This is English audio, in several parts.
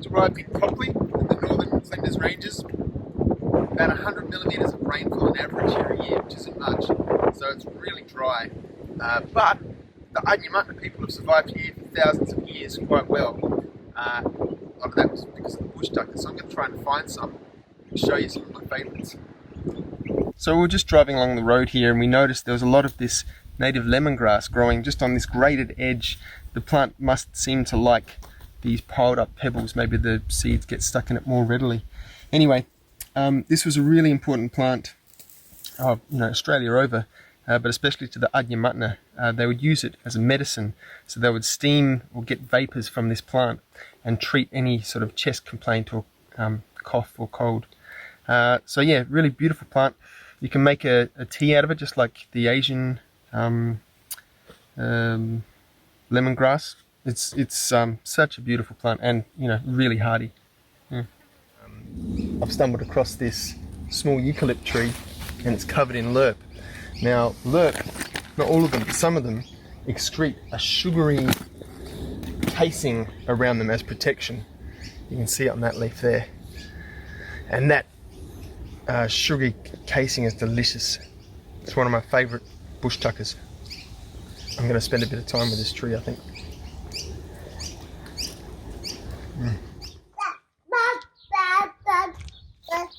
grew up in Copley, in the northern Flinders Ranges. About 100 millimetres of rainfall on average here a year, which isn't much, so it's really dry. But the Untitled people have survived here for thousands of years quite well. A lot of that was because of the bush tucker, so I'm going to try and find some and show you some of my favourites. So we were just driving along the road here and we noticed there was a lot of this native lemongrass growing just on this graded edge. The plant must seem to like these piled up pebbles. Maybe the seeds get stuck in it more readily. Anyway, this was a really important plant, Australia over, but especially to the Adyamatna. They would use it as a medicine, so they would steam or get vapors from this plant and treat any sort of chest complaint or cough or cold. So yeah, really beautiful plant. You can make a tea out of it, just like the Asian lemongrass. It's such a beautiful plant, and really hardy. I've stumbled across this small eucalypt tree, and it's covered in lerp. Now, lerp, not all of them, but some of them excrete a sugary casing around them as protection. You can see it on that leaf there, and that sugary casing is delicious. It's one of my favourite bush tuckers. I'm going to spend a bit of time with this tree, I think.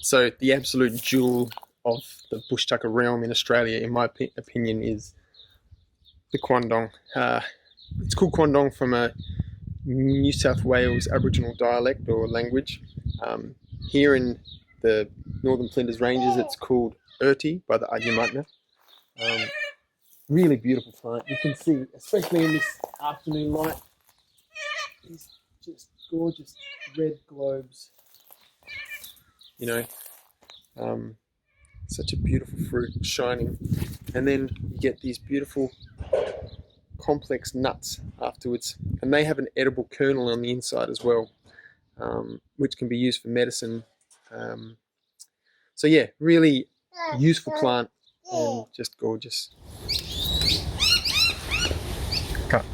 So the absolute jewel of the bush tucker realm in Australia, in my opinion, is the Quandong. It's called Quandong from a New South Wales Aboriginal dialect or language. Here in the northern Flinders Ranges, it's called Urti by the Adyamatna. Really beautiful plant. You can see, especially in this afternoon light, these just gorgeous red globes. Such a beautiful fruit, shining. And then you get these beautiful complex nuts afterwards. And they have an edible kernel on the inside as well, which can be used for medicine. So yeah, really useful plant and just gorgeous. Cut.